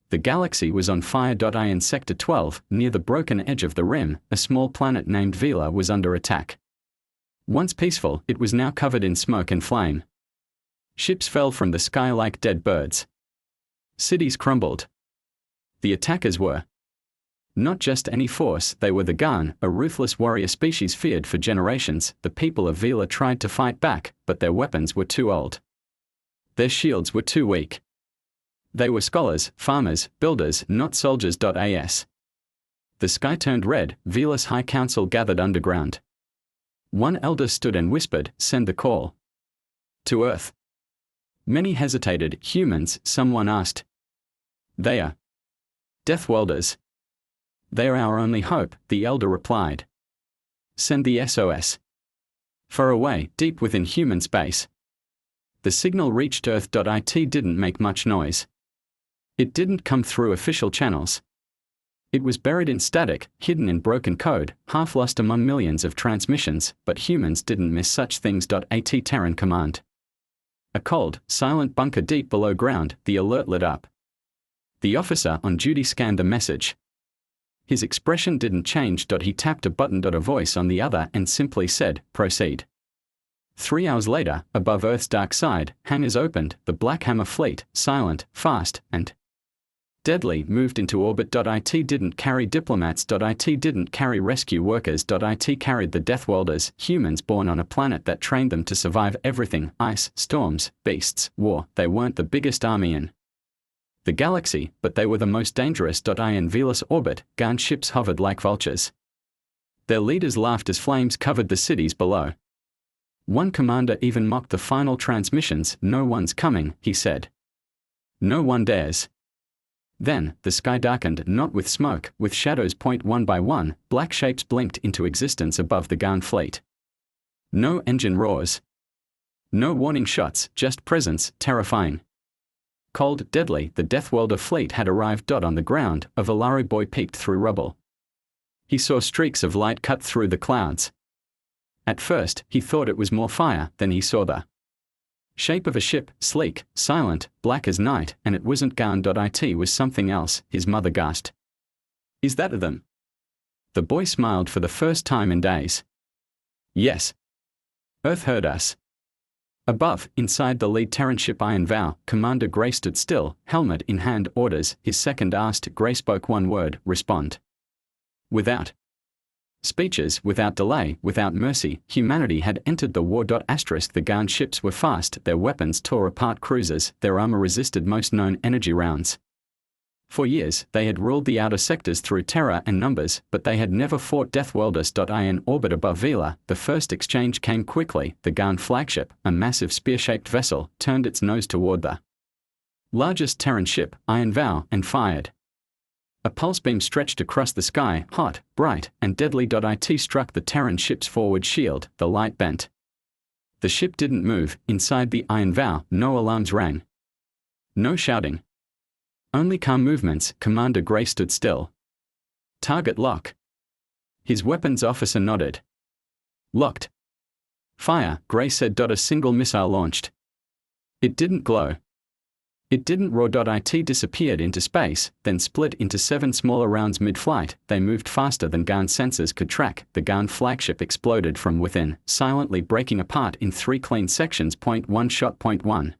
The galaxy was on fire. In Sector 12, near the broken edge of the rim, a small planet named Vela was under attack. Once peaceful, it was now covered in smoke and flame. Ships fell from the sky like dead birds. Cities crumbled. The attackers were not just any force, they were the Garn, a ruthless warrior species feared for generations. The people of Vela tried to fight back, but their weapons were too old. Their shields were too weak. They were scholars, farmers, builders, not soldiers. As the sky turned red, Vela's High Council gathered underground. One elder stood and whispered, "Send the call to Earth." Many hesitated. Humans, someone asked. They are Deathwelders. They are our only hope, the elder replied. Send the SOS. Far away, deep within human space. The signal reached Earth. It didn't make much noise. It didn't come through official channels. It was buried in static, hidden in broken code, half lost among millions of transmissions, but humans didn't miss such things. At Terran command. A cold, silent bunker deep below ground, the alert lit up. The officer on duty scanned the message. His expression didn't change. He tapped a button. A voice on the other end simply said, "Proceed." 3 hours later, above Earth's dark side, hangars opened. The Black Hammer fleet, silent, fast, and deadly, moved into orbit. It didn't carry diplomats. It didn't carry rescue workers. It carried the Deathwelders, humans born on a planet that trained them to survive everything: ice, storms, beasts, war. They weren't the biggest army in the galaxy, but they were the most dangerous. In Vela's orbit, Garn ships hovered like vultures. Their leaders laughed as flames covered the cities below. One commander even mocked the final transmissions. "No one's coming," he said. "No one dares." Then, the sky darkened, not with smoke, with shadows. One by one, black shapes blinked into existence above the Garn fleet. No engine roars. No warning shots, just presence, terrifying. Cold, deadly, the Deathwelder fleet had arrived. On the ground, a Volari boy peeked through rubble. He saw streaks of light cut through the clouds. At first, he thought it was more fire, then he saw the shape of a ship, sleek, silent, black as night, and it wasn't Garn. It was something else, his mother gasped. "Is that them?" The boy smiled for the first time in days. "Yes. Earth heard us." Above, inside the lead Terran ship Iron Vow, Commander Gray stood still, helmet in hand. "Orders." His second asked. Gray spoke one word, "Respond." Without speeches, without delay, without mercy, humanity had entered the war. The Garn ships were fast, their weapons tore apart cruisers, their armor resisted most known energy rounds. For years, they had ruled the outer sectors through terror and numbers, but they had never fought Deathwelders. In orbit above Vela, the first exchange came quickly. The Garn flagship, a massive spear-shaped vessel, turned its nose toward the largest Terran ship, Iron Vow, and fired. A pulse beam stretched across the sky, hot, bright, and deadly. It struck the Terran ship's forward shield. The light bent. The ship didn't move. Inside the Iron Vow, no alarms rang. No shouting. Only calm movements. Commander Gray stood still. "Target lock." His weapons officer nodded. "Locked." "Fire," Gray said. A single missile launched. It didn't glow. It didn't roar. It disappeared into space, then split into 7 smaller rounds mid-flight. They moved faster than Garn sensors could track. The Garn flagship exploded from within, silently breaking apart in 3 clean sections. 1 shot. 1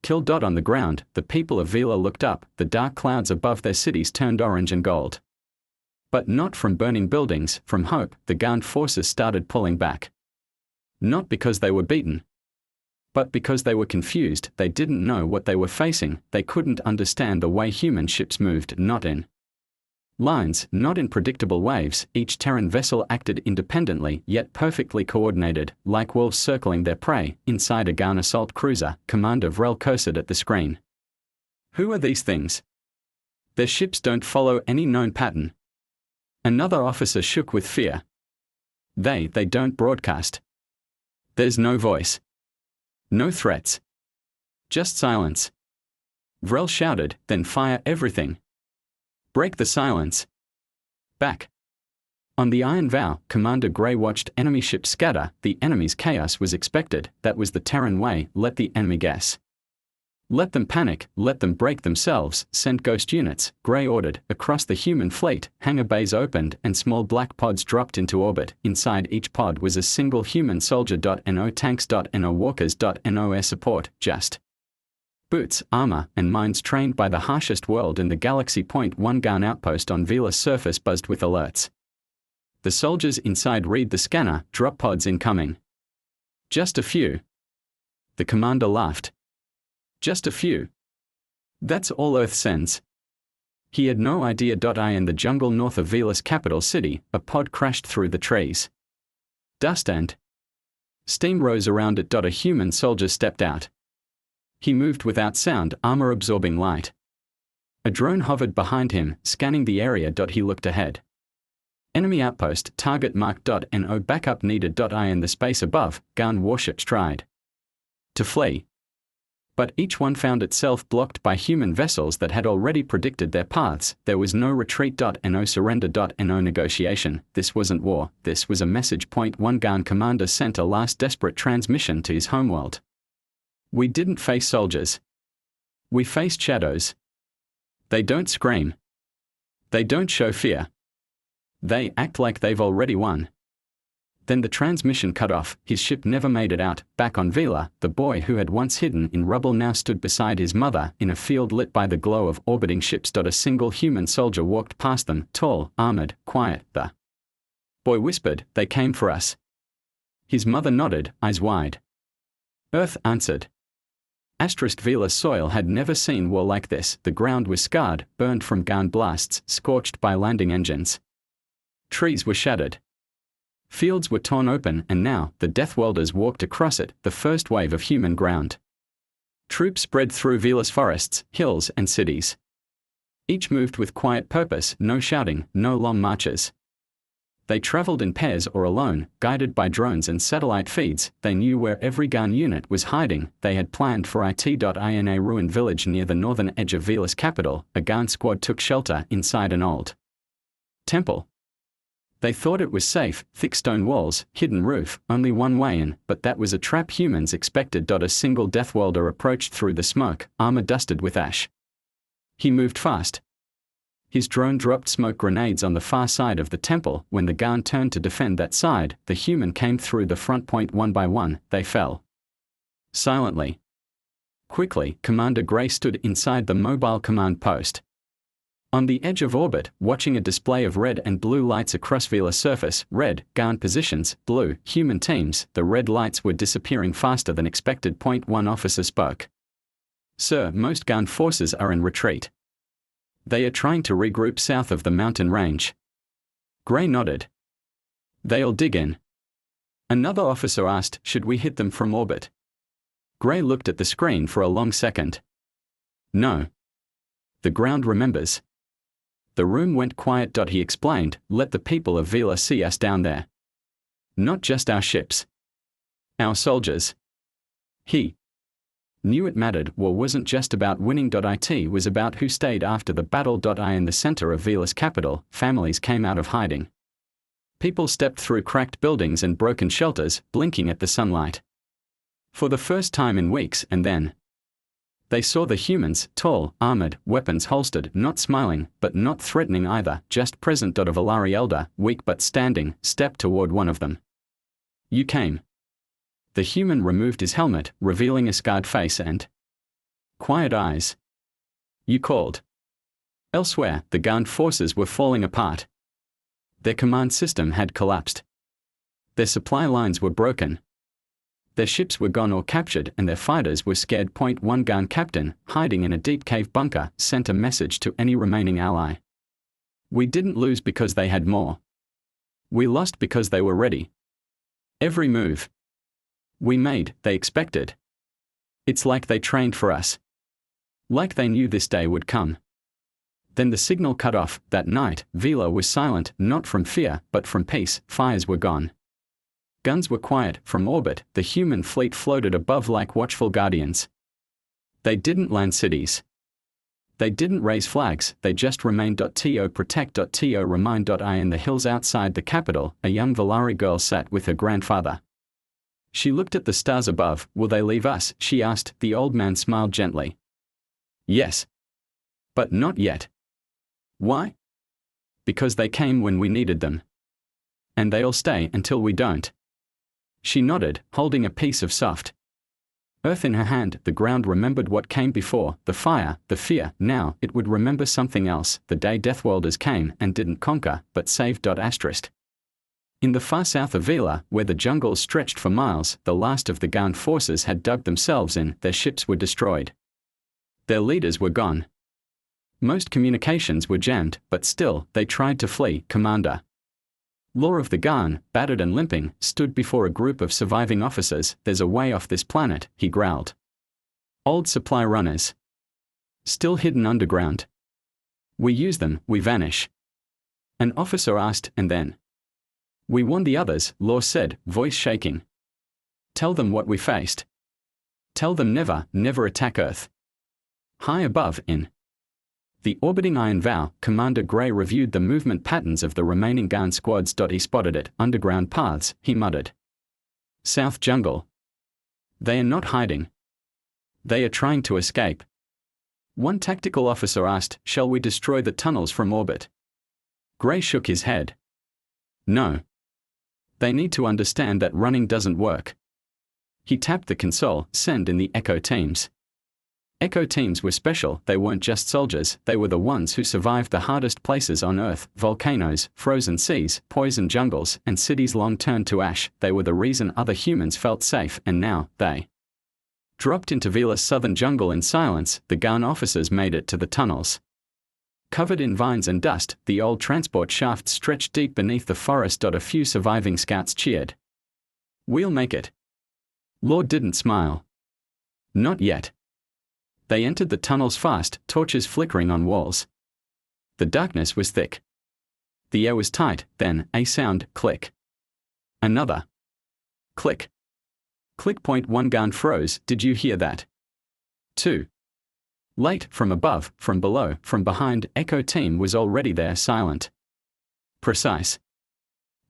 kill. On the ground, the people of Vela looked up. The dark clouds above their cities turned orange and gold. But not from burning buildings, from hope. The Garn forces started pulling back. Not because they were beaten, but because they were confused. They didn't know what they were facing. They couldn't understand the way human ships moved, not in lines, not in predictable waves. Each Terran vessel acted independently, yet perfectly coordinated, like wolves circling their prey. Inside a Garn assault cruiser, Commander Vrel cursed at the screen. "Who are these things? Their ships don't follow any known pattern." Another officer shook with fear. They don't broadcast. There's no voice. No threats. Just silence." Vrel shouted, "Then fire everything. Break the silence." Back. On the Iron Vow, Commander Gray watched enemy ships scatter. The enemy's chaos was expected. That was the Terran way. Let the enemy guess. Let them panic, let them break themselves, send ghost units, Gray ordered. Across the human fleet, hangar bays opened and small black pods dropped into orbit. Inside each pod was a single human soldier. No tanks. No walkers. No air support, just boots, armor, and minds trained by the harshest world in the galaxy. One gun outpost on Veela's surface buzzed with alerts. The soldiers inside read the scanner, drop pods incoming. Just a few. The commander laughed. Just a few. That's all Earth sends. He had no idea. In the jungle north of Veela's capital city, a pod crashed through the trees. Dust and steam rose around it. A human soldier stepped out. He moved without sound, armor-absorbing light. A drone hovered behind him, scanning the area. He looked ahead. Enemy outpost, target marked. No backup needed. In the space above, gun warships tried to flee. But each one found itself blocked by human vessels that had already predicted their paths. There was no retreat. No surrender. No negotiation. This wasn't war, this was a message. One gun commander sent a last desperate transmission to his homeworld. We didn't face soldiers. We faced shadows. They don't scream. They don't show fear. They act like they've already won. Then the transmission cut off. His ship never made it out. Back on Veela, the boy who had once hidden in rubble now stood beside his mother in a field lit by the glow of orbiting ships. A single human soldier walked past them, tall, armored, quiet. The boy whispered, "They came for us." His mother nodded, eyes wide. Earth answered. Veela's soil had never seen war like this. The ground was scarred, burned from gun blasts, scorched by landing engines. Trees were shattered. Fields were torn open, and now, the Death Welders walked across it, the first wave of human ground. Troops spread through Veela's forests, hills, and cities. Each moved with quiet purpose, no shouting, no long marches. They traveled in pairs or alone, guided by drones and satellite feeds. They knew where every gun unit was hiding. They had planned for it. In a ruined village near the northern edge of Veela's capital, a gun squad took shelter inside an old temple. They thought it was safe, thick stone walls, hidden roof, only one way in, but that was a trap humans expected. A single Death Welder approached through the smoke, armor dusted with ash. He moved fast. His drone dropped smoke grenades on the far side of the temple. When the gun turned to defend that side, the human came through the front. One by one, they fell. Silently. Quickly, Commander Gray stood inside the mobile command post. On the edge of orbit, watching a display of red and blue lights across Veela's surface. Red, gun positions, blue, human teams. The red lights were disappearing faster than expected. One officer spoke. "Sir, most gun forces are in retreat. They are trying to regroup south of the mountain range." Gray nodded. "They'll dig in." Another officer asked, "Should we hit them from orbit?" Gray looked at the screen for a long second. "No. The ground remembers." The room went quiet. He explained, "Let the people of Veela see us down there. Not just our ships. Our soldiers." He knew it mattered. War wasn't just about winning. It was about who stayed after the battle. In the center of Veela's capital, families came out of hiding. People stepped through cracked buildings and broken shelters, blinking at the sunlight. For the first time in weeks, and then they saw the humans, tall, armored, weapons holstered, not smiling, but not threatening either, just present. A Valari elder, weak but standing, stepped toward one of them. "You came." The human removed his helmet, revealing a scarred face and quiet eyes. "You called." Elsewhere, the gun forces were falling apart. Their command system had collapsed. Their supply lines were broken. Their ships were gone or captured, and their fighters were scared. One gun captain, hiding in a deep cave bunker, sent a message to any remaining ally. "We didn't lose because they had more. We lost because they were ready. Every move we made, they expected. It's like they trained for us. Like they knew this day would come." Then the signal cut off. That night, Veela was silent, not from fear, but from peace. Fires were gone. Guns were quiet. From orbit, the human fleet floated above like watchful guardians. They didn't land cities. They didn't raise flags, they just remained. To protect. To remind. In the hills outside the capital, a young Valari girl sat with her grandfather. She looked at the stars above. "Will they leave us?" she asked. The old man smiled gently. Yes. But not yet. Why? Because they came when we needed them. And they'll stay until we don't. She nodded, holding a piece of soft earth in her hand. The ground remembered what came before, the fire, the fear. Now it would remember something else, the day Deathworlders came and didn't conquer, but saved. In the far south of Vila, where the jungles stretched for miles, the last of the Garn forces had dug themselves in. Their ships were destroyed. Their leaders were gone. Most communications were jammed, but still, they tried to flee. Commander Law of the Garn, battered and limping, stood before a group of surviving officers. There's a way off this planet, he growled. Old supply runners. Still hidden underground. We use them, we vanish. An officer asked, and then? We warned the others, Law said, voice shaking. Tell them what we faced. Tell them never, never attack Earth. High above, in the orbiting Iron Vow, Commander Gray reviewed the movement patterns of the remaining Garn squads. He spotted it, underground paths, he muttered. South Jungle. They are not hiding. They are trying to escape. One tactical officer asked, shall we destroy the tunnels from orbit? Gray shook his head. No. They need to understand that running doesn't work. He tapped the console, send in the Echo teams. Echo teams were special. They weren't just soldiers, they were the ones who survived the hardest places on Earth, volcanoes, frozen seas, poison jungles, and cities long turned to ash. They were the reason other humans felt safe, and now, they dropped into Vila's southern jungle in silence. The Garn officers made it to the tunnels. Covered in vines and dust, the old transport shafts stretched deep beneath the forest. A few surviving scouts cheered. We'll make it. Lord didn't smile. Not yet. They entered the tunnels fast, torches flickering on walls. The darkness was thick. The air was tight. Then, a sound, click. Another. Click. Click. Point 1 Garn froze. Did you hear that? 2. Late, from above, from below, from behind. Echo team was already there, silent. Precise.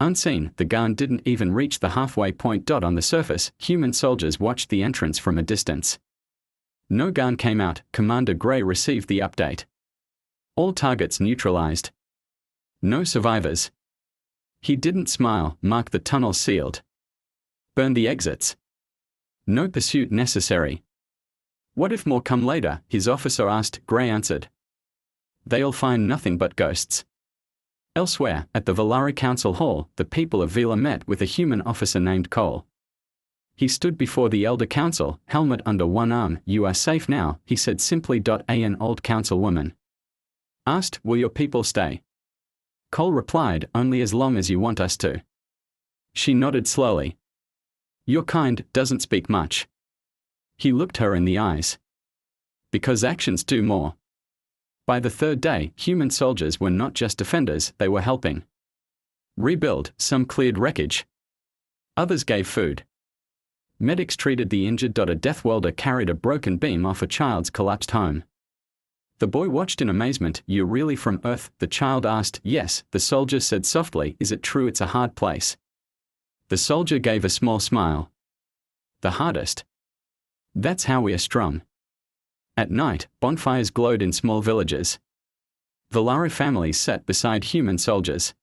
Unseen, the Garn didn't even reach the halfway point. On the surface, human soldiers watched the entrance from a distance. No Garn came out. Commander Gray received the update. All targets neutralized. No survivors. He didn't smile. Mark the tunnel sealed. Burn the exits. No pursuit necessary. What if more come later? His officer asked. Gray answered. They'll find nothing but ghosts. Elsewhere, at the Valari Council Hall, the people of Vila met with a human officer named Cole. He stood before the Elder Council, helmet under one arm. You are safe now, he said simply. An old councilwoman asked, will your people stay? Cole replied, only as long as you want us to. She nodded slowly. Your kind doesn't speak much. He looked her in the eyes. Because actions do more. By the third day, human soldiers were not just defenders, they were helping rebuild. Some cleared wreckage. Others gave food. Medics treated the injured. A death welder carried a broken beam off a child's collapsed home. The boy watched in amazement. You're really from Earth? The child asked. Yes, the soldier said softly. Is it true it's a hard place? The soldier gave a small smile. The hardest. That's how we are strong. At night, bonfires glowed in small villages. Valari families sat beside human soldiers.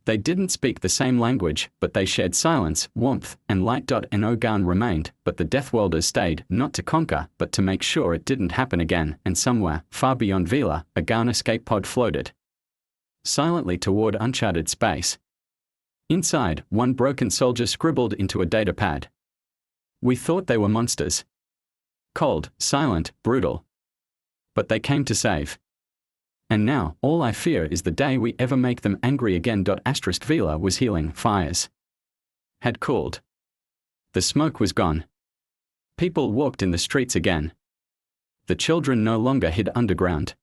They didn't speak the same language, but they shared silence, warmth, and light. No Garn remained, but the Deathwelders stayed, not to conquer, but to make sure it didn't happen again. And somewhere, far beyond Vila, a Garn escape pod floated silently toward uncharted space. Inside, one broken soldier scribbled into a datapad. We thought they were monsters. Cold, silent, brutal. But they came to save. And now, all I fear is the day we ever make them angry again. Vila was healing. Fires had cooled. The smoke was gone. People walked in the streets again. The children no longer hid underground.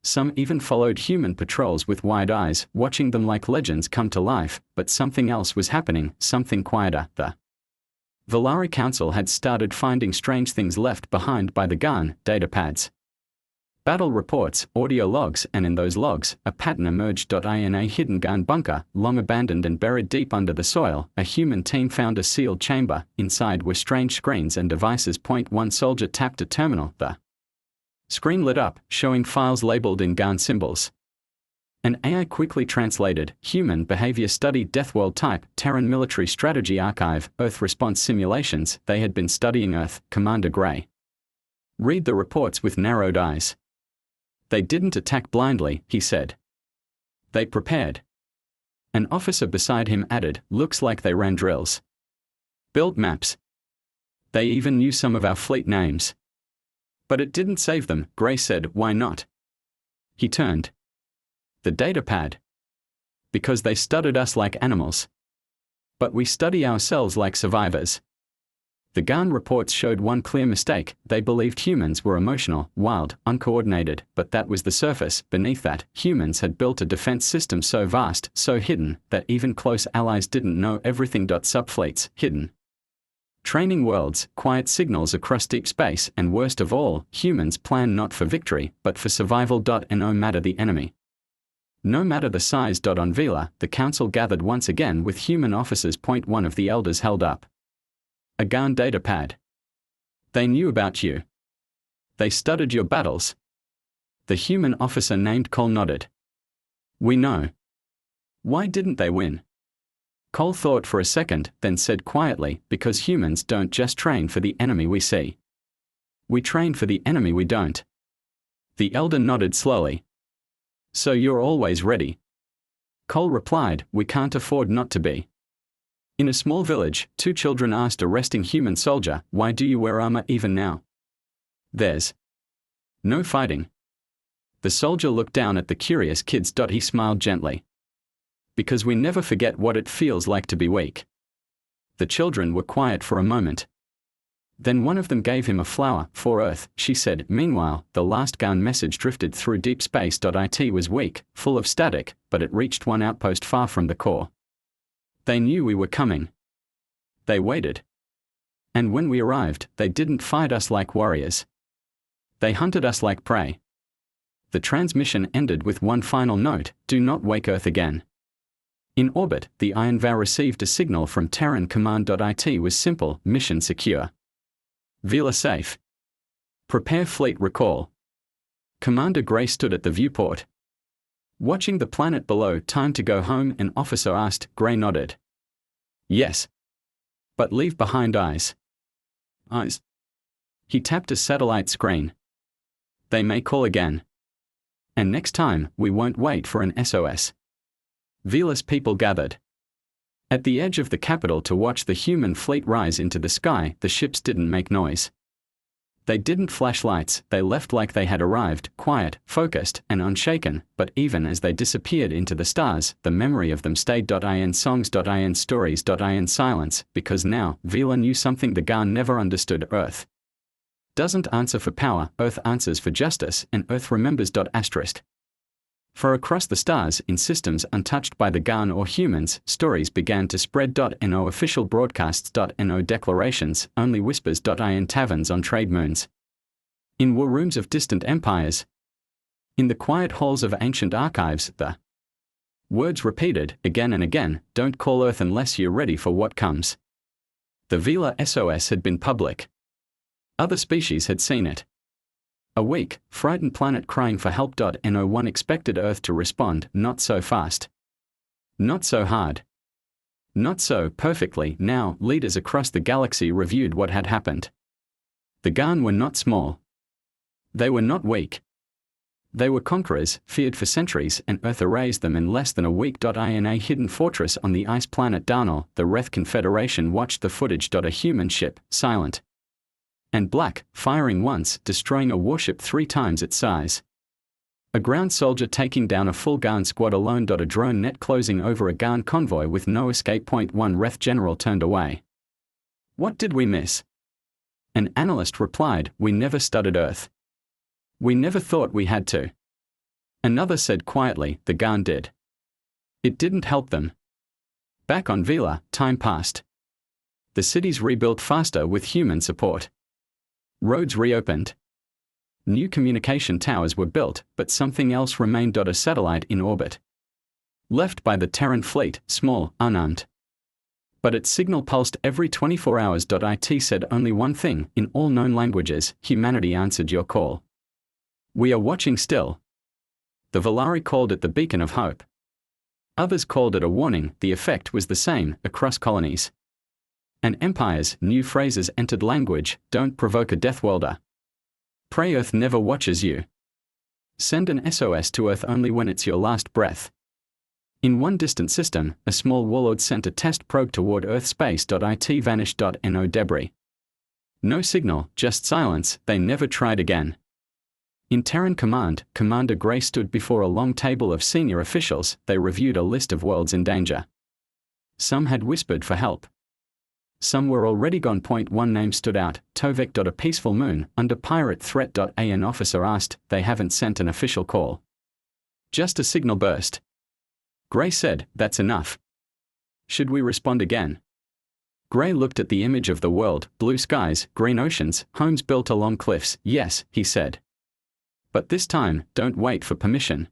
Some even followed human patrols with wide eyes, watching them like legends come to life. But something else was happening, something quieter. The Valari Council had started finding strange things left behind by the Garn datapads. Battle reports, audio logs, and in those logs, a pattern emerged. In a hidden Garn bunker, long abandoned and buried deep under the soil, a human team found a sealed chamber. Inside were strange screens and devices. One soldier tapped a terminal. The Screen lit up, showing files labeled in GAN symbols. An AI quickly translated, Human Behavior Study Death World Type, Terran Military Strategy Archive, Earth Response Simulations. They had been studying Earth, Commander Gray. Read the reports with narrowed eyes. They didn't attack blindly, he said. They prepared. An officer beside him added, looks like they ran drills. Built maps. They even knew some of our fleet names. But it didn't save them, Gray said, why not? He turned. The data pad. Because they studied us like animals. But we study ourselves like survivors. The GAN reports showed one clear mistake. They believed humans were emotional, wild, uncoordinated, but that was the surface. Beneath that, humans had built a defense system so vast, so hidden, that even close allies didn't know everything. Subfleets, hidden training worlds, quiet signals across deep space, and worst of all, humans plan not for victory, but for survival. No matter the enemy. No matter the size. On Vila, the council gathered once again with human officers. One of the elders held up a GAN data pad. They knew about you. They studied your battles. The human officer named Cole nodded. We know. Why didn't they win? Cole thought for a second, then said quietly, because humans don't just train for the enemy we see. We train for the enemy we don't. The elder nodded slowly. So you're always ready? Cole replied, we can't afford not to be. In a small village, two children asked a resting human soldier, why do you wear armor even now? There's no fighting. The soldier looked down at the curious kids. He smiled gently. Because we never forget what it feels like to be weak. The children were quiet for a moment. Then one of them gave him a flower. For Earth, she said. Meanwhile, the last GAN message drifted through deep space. It was weak, full of static, but it reached one outpost far from the core. They knew we were coming. They waited. And when we arrived, they didn't fight us like warriors. They hunted us like prey. The transmission ended with one final note, do not wake Earth again. In orbit, the Iron Vow received a signal from Terran Command. It was simple, mission secure. Vila safe. Prepare fleet recall. Commander Gray stood at the viewport. Watching the planet below. Time to go home, an officer asked. Gray nodded. Yes. But leave behind eyes. Eyes. He tapped a satellite screen. They may call again. And next time, we won't wait for an SOS. Vila's people gathered at the edge of the capital to watch the human fleet rise into the sky. The ships didn't make noise. They didn't flash lights. They left like they had arrived, quiet, focused, and unshaken. But even as they disappeared into the stars, the memory of them stayed. In songs. In stories. In silence, because now, Vila knew something the GAN never understood. Earth doesn't answer for power, Earth answers for justice, and Earth remembers. For across the stars, in systems untouched by the GAN or humans, stories began to spread. No official broadcasts. No declarations, only whispers. In taverns on trade moons. In war rooms of distant empires. In the quiet halls of ancient archives, the words repeated, again and again, don't call Earth unless you're ready for what comes. The Vila SOS had been public. Other species had seen it. A weak, frightened planet crying for help. No one expected Earth to respond, not so fast. Not so hard. Not so perfectly. Now, leaders across the galaxy reviewed what had happened. The GAN were not small. They were not weak. They were conquerors, feared for centuries, and Earth erased them in less than a week. In a hidden fortress on the ice planet Darnell, the Wraith Confederation watched the footage. A human ship, silent and black, firing once, destroying a warship 3 times its size. A ground soldier taking down a full GAN squad alone. A drone net closing over a GAN convoy with no escape. One Wraith general turned away. What did we miss? An analyst replied, we never studied Earth. We never thought we had to. Another said quietly, the GAN did. It didn't help them. Back on Vila, time passed. The cities rebuilt faster with human support. Roads reopened. New communication towers were built, but something else remained. A satellite in orbit. Left by the Terran fleet, small, unarmed. But its signal pulsed every 24 hours. It said only one thing, in all known languages, humanity answered your call. We are watching still. The Volari called it the beacon of hope. Others called it a warning. The effect was the same across colonies. And empires, new phrases entered language. Don't provoke a death welder. Pray Earth never watches you. Send an SOS to Earth only when it's your last breath. In one distant system, a small warlord sent a test probe toward Earth space.it vanished.no debris. No signal, just silence. They never tried again. In Terran Command, Commander Gray stood before a long table of senior officials. They reviewed a list of worlds in danger. Some had whispered for help. Some were already gone. One name stood out, Tovek. A peaceful moon, under pirate threat. An officer asked, they haven't sent an official call. Just a signal burst. Gray said, that's enough. Should we respond again? Gray looked at the image of the world, blue skies, green oceans, homes built along cliffs. Yes, he said. But this time, don't wait for permission.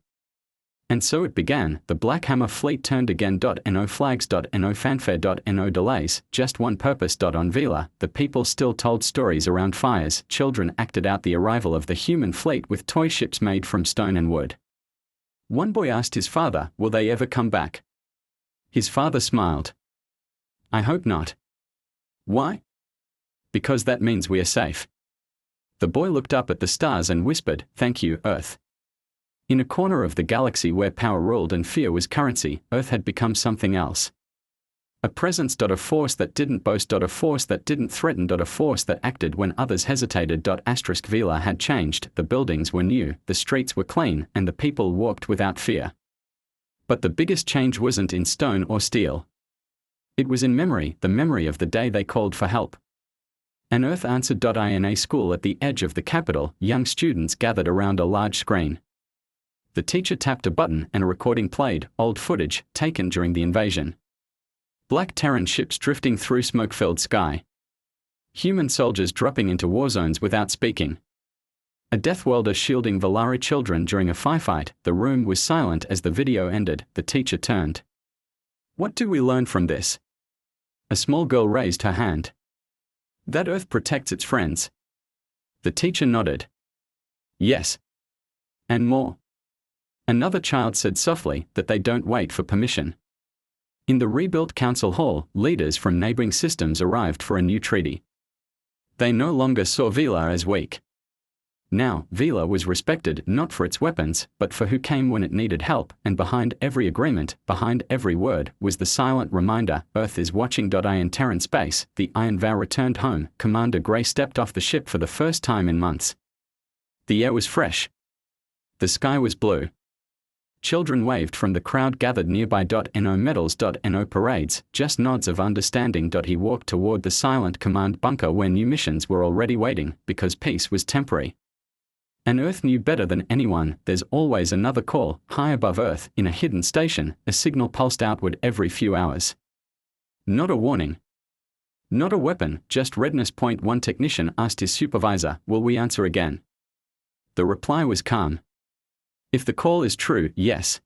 And so it began. The Black Hammer fleet turned again. No flags. No fanfare. No delays. Just one purpose. On Vila, the people still told stories around fires. Children acted out the arrival of the human fleet with toy ships made from stone and wood. One boy asked his father, will they ever come back? His father smiled. I hope not. Why? Because that means we are safe. The boy looked up at the stars and whispered, thank you, Earth. In a corner of the galaxy where power ruled and fear was currency, Earth had become something else. A presence. A force that didn't boast. A force that didn't threaten. A force that acted when others hesitated. Vila had changed. The buildings were new, the streets were clean, and the people walked without fear. But the biggest change wasn't in stone or steel. It was in memory, the memory of the day they called for help. An Earth answered. In a school at the edge of the capital, young students gathered around a large screen. The teacher tapped a button and a recording played, old footage, taken during the invasion. Black Terran ships drifting through smoke-filled sky. Human soldiers dropping into war zones without speaking. A death welder shielding Volari children during a firefight. The room was silent as the video ended. The teacher turned. What do we learn from this? A small girl raised her hand. That Earth protects its friends. The teacher nodded. Yes. And more. Another child said softly that they don't wait for permission. In the rebuilt council hall, leaders from neighboring systems arrived for a new treaty. They no longer saw Vila as weak. Now, Vila was respected not for its weapons, but for who came when it needed help, and behind every agreement, behind every word, was the silent reminder, Earth is watching. In Terran space, the Iron Vow returned home. Commander Gray stepped off the ship for the first time in months. The air was fresh. The sky was blue. Children waved from the crowd gathered nearby. No medals. No parades, just nods of understanding. He walked toward the silent command bunker where new missions were already waiting, because peace was temporary. And Earth knew better than anyone, there's always another call. High above Earth, in a hidden station, a signal pulsed outward every few hours. Not a warning. Not a weapon, just redness. One technician asked his supervisor, will we answer again? The reply was calm. If the call is true, yes.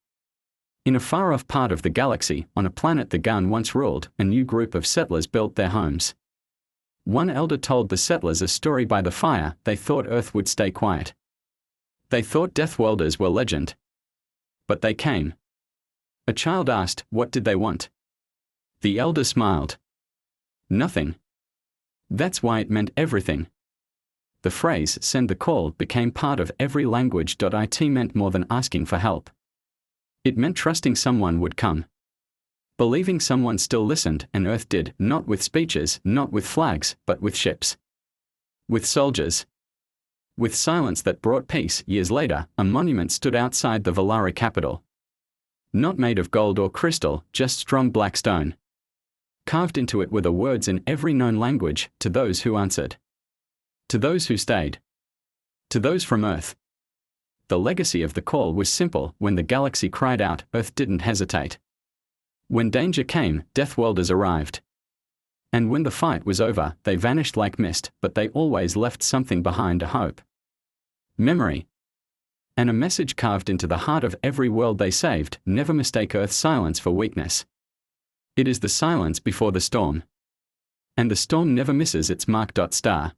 In a far-off part of the galaxy, on a planet the Gun once ruled, a new group of settlers built their homes. One elder told the settlers a story by the fire. They thought Earth would stay quiet. They thought death welders were legend. But they came. A child asked, what did they want? The elder smiled. Nothing. That's why it meant everything. The phrase, send the call, became part of every language. It meant more than asking for help. It meant trusting someone would come. Believing someone still listened, and Earth did, not with speeches, not with flags, but with ships. With soldiers. With silence that brought peace. Years later, a monument stood outside the Volari capital. Not made of gold or crystal, just strong black stone. Carved into it were the words in every known language, to those who answered. To those who stayed. To those from Earth. The legacy of the call was simple. When the galaxy cried out, Earth didn't hesitate. When danger came, death welders arrived. And when the fight was over, they vanished like mist, but they always left something behind, a hope. Memory. And a message carved into the heart of every world they saved, never mistake Earth's silence for weakness. It is the silence before the storm. And the storm never misses its mark. Star.